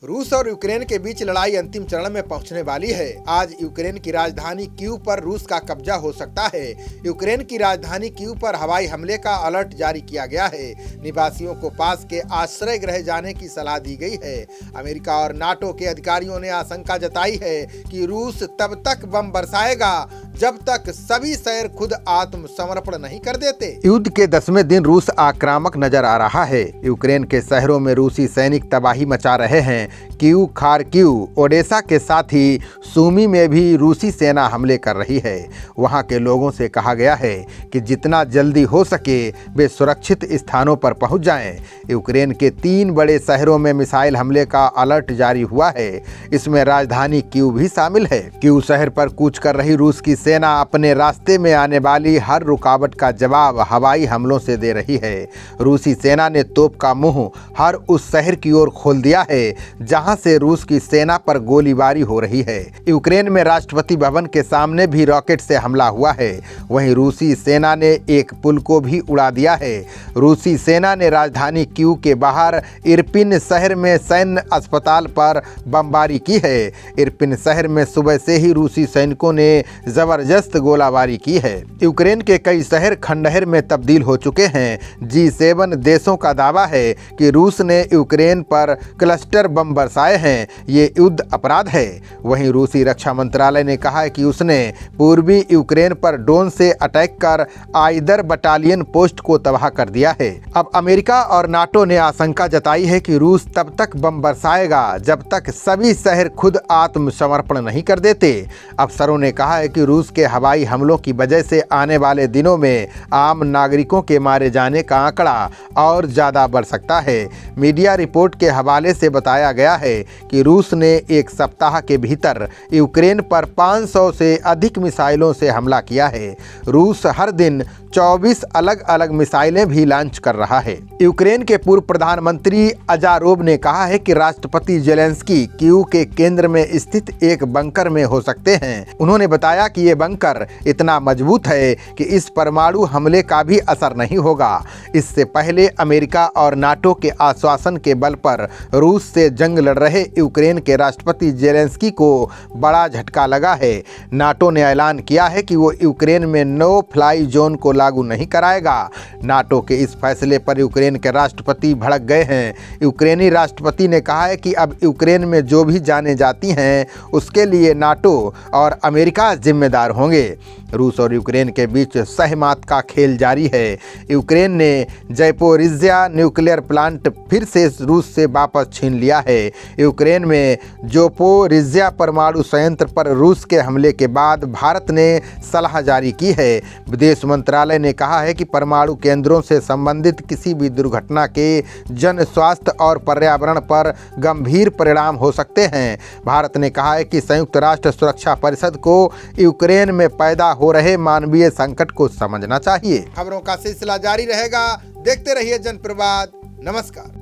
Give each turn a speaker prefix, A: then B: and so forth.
A: रूस और यूक्रेन के बीच लड़ाई अंतिम चरण में पहुंचने वाली है। आज यूक्रेन की राजधानी कीव पर रूस का कब्जा हो सकता है। यूक्रेन की राजधानी कीव पर हवाई हमले का अलर्ट जारी किया गया है। निवासियों को पास के आश्रय गृह जाने की सलाह दी गई है। अमेरिका और नाटो के अधिकारियों ने आशंका जताई है कि रूस तब तक बम बरसाएगा जब तक सभी शहर खुद आत्मसमर्पण नहीं कर देते। युद्ध के 10वें दिन रूस आक्रामक नजर आ रहा है। यूक्रेन के शहरों में रूसी सैनिक तबाही मचा रहे हैं। कीव, खार्किव, ओडेसा के साथ ही सूमी में भी रूसी सेना हमले कर रही है। वहां के लोगों से कहा गया है कि जितना जल्दी हो सके वे सुरक्षित स्थानों पर पहुंच जाएं। यूक्रेन के 3 बड़े शहरों में मिसाइल हमले का अलर्ट जारी हुआ है। इसमें राजधानी कीव भी शामिल है। कीव शहर पर कूच कर रही रूस की सेना अपने रास्ते में आने वाली हर रुकावट का जवाब हवाई हमलों से दे रही है। रूसी सेना ने तोप का मुंह हर उस शहर की ओर खोल दिया है जहां से रूस की सेना पर गोलीबारी हो रही है। यूक्रेन में राष्ट्रपति भवन के सामने भी रॉकेट से हमला हुआ है। वहीं रूसी सेना ने एक पुल को भी उड़ा दिया है। रूसी सेना ने राजधानी कीव के बाहर इरपिन शहर में सैन्य अस्पताल पर बमबारी की है। इरपिन शहर में सुबह से ही रूसी सैनिकों ने जबरदस्त गोलाबारी की है। यूक्रेन के कई शहर खंडहर में तब्दील हो चुके हैं। G7 देशों का दावा है कि रूस ने यूक्रेन पर क्लस्टर बम बरसाए हैं। ये युद्ध अपराध है। वहीं रूसी रक्षा मंत्रालय ने कहा है कि उसने पूर्वी यूक्रेन पर ड्रोन से अटैक कर आइदर बटालियन पोस्ट को तबाह कर दिया है। अब अमेरिका और नाटो ने आशंका जताई है कि रूस तब तक बम बरसाएगा जब तक सभी शहर खुद आत्मसमर्पण नहीं कर देते। अफसरों ने कहा है कि रूस के हवाई हमलों की वजह से आने वाले दिनों में आम नागरिकों के मारे जाने का आंकड़ा और ज़्यादा बढ़ सकता है। मीडिया रिपोर्ट के हवाले से बताया गया है कि रूस ने एक सप्ताह के भीतर यूक्रेन पर 500 से अधिक मिसाइलों से हमला किया है। रूस हर दिन 24 अलग अलग मिसाइलें भी लॉन्च कर रहा है। यूक्रेन के पूर्व प्रधानमंत्री अजारोव ने कहा है कि राष्ट्रपति जेलेंस्की कीव के केंद्र में स्थित एक बंकर में हो सकते हैं। उन्होंने बताया कि ये बंकर इतना मजबूत है कि इस परमाणु हमले का भी असर नहीं होगा। इससे पहले अमेरिका और नाटो के आश्वासन के बल पर रूस से जंग लड़ रहे यूक्रेन के राष्ट्रपति जेलेंस्की को बड़ा झटका लगा है। नाटो ने ऐलान किया है कि वो यूक्रेन में नो फ्लाई जोन को लागू नहीं कराएगा। नाटो के इस फैसले पर यूक्रेन के राष्ट्रपति भड़क गए हैं। यूक्रेनी राष्ट्रपति ने कहा है कि अब यूक्रेन में जो भी जाने जाती हैं उसके लिए नाटो और अमेरिका जिम्मेदार होंगे। रूस और यूक्रेन के बीच सहमत का खेल जारी है। यूक्रेन ने ज़ैपोरिज्जिया न्यूक्लियर प्लांट फिर से रूस से वापस छीन लिया है। यूक्रेन में ज़ैपोरिज्जिया परमाणु संयंत्र पर रूस के हमले के बाद भारत ने सलाह जारी की है। विदेश मंत्रालय ने कहा है कि परमाणु केंद्रों से संबंधित किसी भी दुर्घटना के जन स्वास्थ्य और पर्यावरण पर गंभीर परिणाम हो सकते हैं। भारत ने कहा है कि संयुक्त राष्ट्र सुरक्षा परिषद को यूक्रेन में पैदा हो रहे मानवीय संकट को समझना चाहिए। खबरों का सिलसिला जारी रहेगा। देखते रहिए जनप्रवाद। नमस्कार।